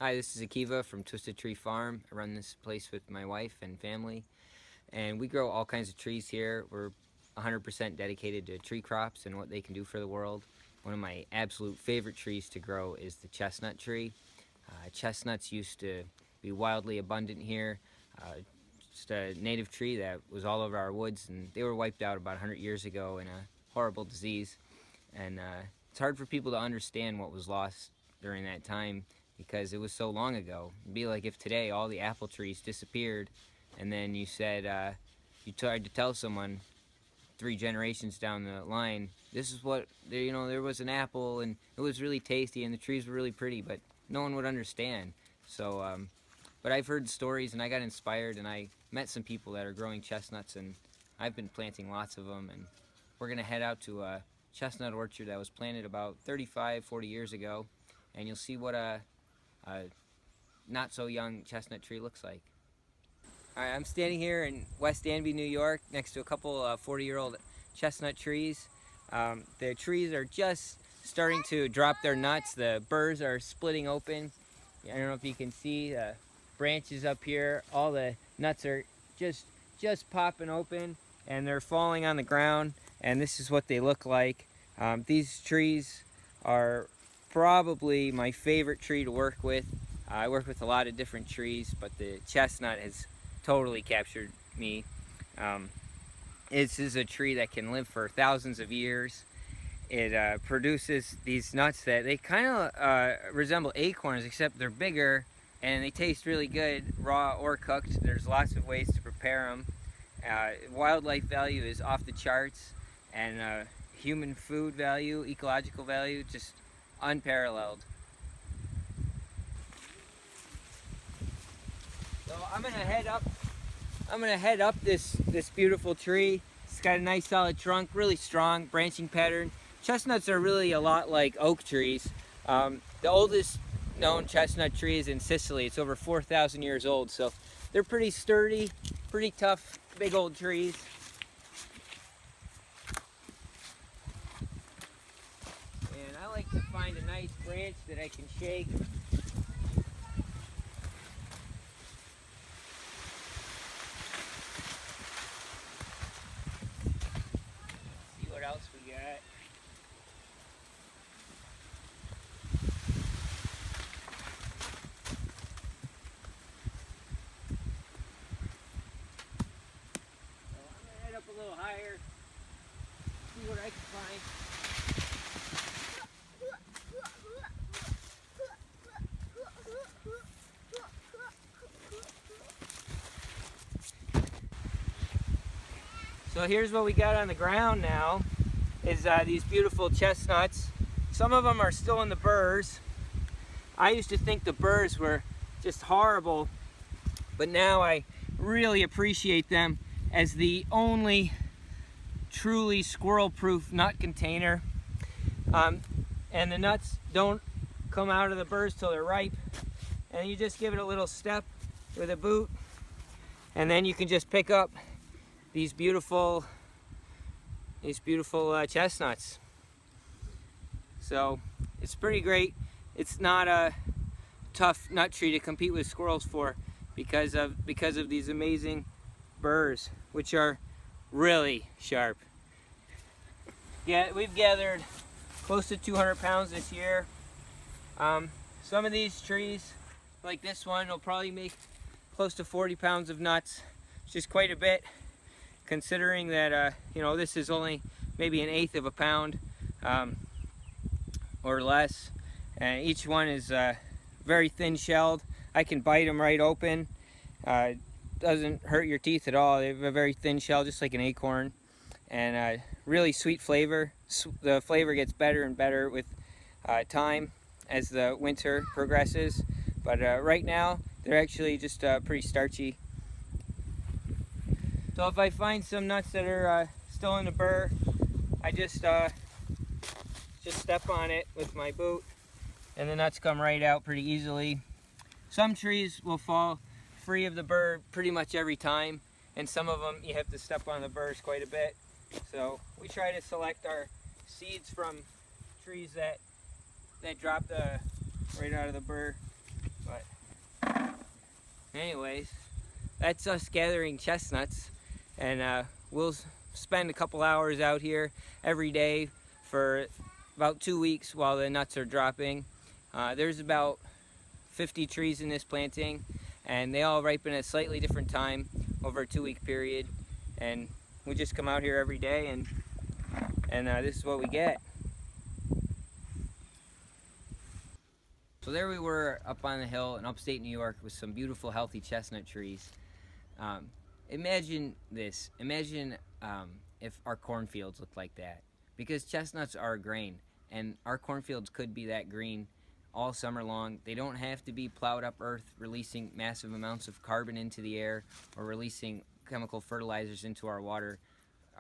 Hi, this is Akiva from Twisted Tree Farm. I run this place with my wife and family, and we grow all kinds of trees here. We're 100% dedicated to tree crops and what they can do for the world. One of my absolute favorite trees to grow is the chestnut tree. Chestnuts used to be wildly abundant here. Just a native tree that was all over our woods, and they were wiped out about 100 years ago in a horrible disease. And it's hard for people to understand what was lost during that time because it was so long ago. It'd be like if today all the apple trees disappeared, and then you said you tried to tell someone 3 generations down the line, this is what there was an apple and it was really tasty and the trees were really pretty, but no one would understand. So, but I've heard stories and I got inspired and I met some people that are growing chestnuts, and I've been planting lots of them, and we're gonna head out to a chestnut orchard that was planted about 35-40 years ago, and you'll see what a not so young chestnut tree looks like. Alright, I'm standing here in West Danby, New York, next to a couple 40-year-old chestnut trees. The trees are just starting to drop their nuts. The burrs are splitting open. I don't know if you can see the branches up here. All the nuts are just popping open, and they're falling on the ground, and this is what they look like. These trees are probably my favorite tree to work with. I work with a lot of different trees, but the chestnut has totally captured me. This is a tree that can live for thousands of years. It produces these nuts that they kind of resemble acorns, except they're bigger and they taste really good, raw or cooked. There's lots of ways to prepare them. Wildlife value is off the charts, and human food value, ecological value, just unparalleled. So I'm gonna head up this beautiful tree. It's got a nice solid trunk, really strong branching pattern. Chestnuts are really a lot like oak trees. The oldest known chestnut tree is in Sicily. It's over 4,000 years old, so they're pretty sturdy, pretty tough, big old trees. And I like to find a nice branch that I can shake. See what else we got. Up a little higher, see what I can find. So here's what we got on the ground now, is these beautiful chestnuts. Some of them are still in the burrs. I used to think the burrs were just horrible, but now I really appreciate them as the only truly squirrel-proof nut container. And the nuts don't come out of the burrs till they're ripe. And you just give it a little step with a boot, and then you can just pick up these beautiful chestnuts. So it's pretty great. It's not a tough nut tree to compete with squirrels for because of these amazing burrs, which are really sharp. Yeah, we've gathered close to 200 pounds this year. Some of these trees, like this one, will probably make close to 40 pounds of nuts, which is quite a bit, considering that this is only maybe 1/8 of a pound or less, and each one is very thin shelled. I can bite them right open. Doesn't hurt your teeth at all. They have a very thin shell, just like an acorn, and really sweet flavor. The flavor gets better and better with time as the winter progresses, but right now they're actually just pretty starchy. So if I find some nuts that are still in the burr, I just step on it with my boot, and the nuts come right out pretty easily. Some trees will fall free of the burr pretty much every time, and some of them you have to step on the burrs quite a bit. So we try to select our seeds from trees that drop right out of the burr But anyways, that's us gathering chestnuts, and we'll spend a couple hours out here every day for about 2 weeks while the nuts are dropping. There's about 50 trees in this planting, and they all ripen at a slightly different time over a 2-week period, and we just come out here every day, and this is what we get. So there we were up on the hill in upstate New York with some beautiful healthy chestnut trees. Imagine this. Imagine if our cornfields looked like that. Because chestnuts are a grain, and our cornfields could be that green all summer long. They don't have to be plowed up earth, releasing massive amounts of carbon into the air or releasing chemical fertilizers into our water.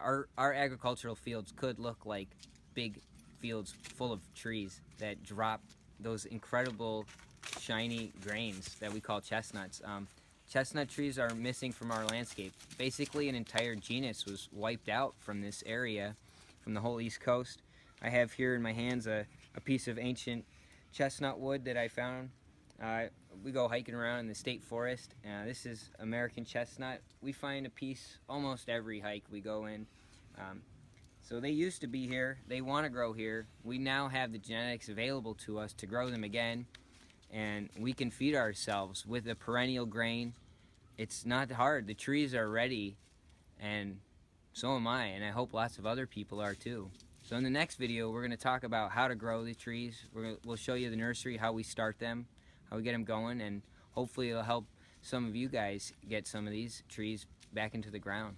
Our agricultural fields could look like big fields full of trees that drop those incredible shiny grains that we call chestnuts. Chestnut trees are missing from our landscape. Basically, an entire genus was wiped out from this area, from the whole East Coast. I have here in my hands a piece of ancient chestnut wood that I found. We go hiking around in the state forest. This is American chestnut. We find a piece almost every hike we go in. So they used to be here. They want to grow here. We now have the genetics available to us to grow them again, and we can feed ourselves with a perennial grain. It's not hard. The trees are ready, and so am I, and I hope lots of other people are too. So in the next video, we're going to talk about how to grow the trees. We'll show you the nursery, how we start them, how we get them going, and hopefully it'll help some of you guys get some of these trees back into the ground.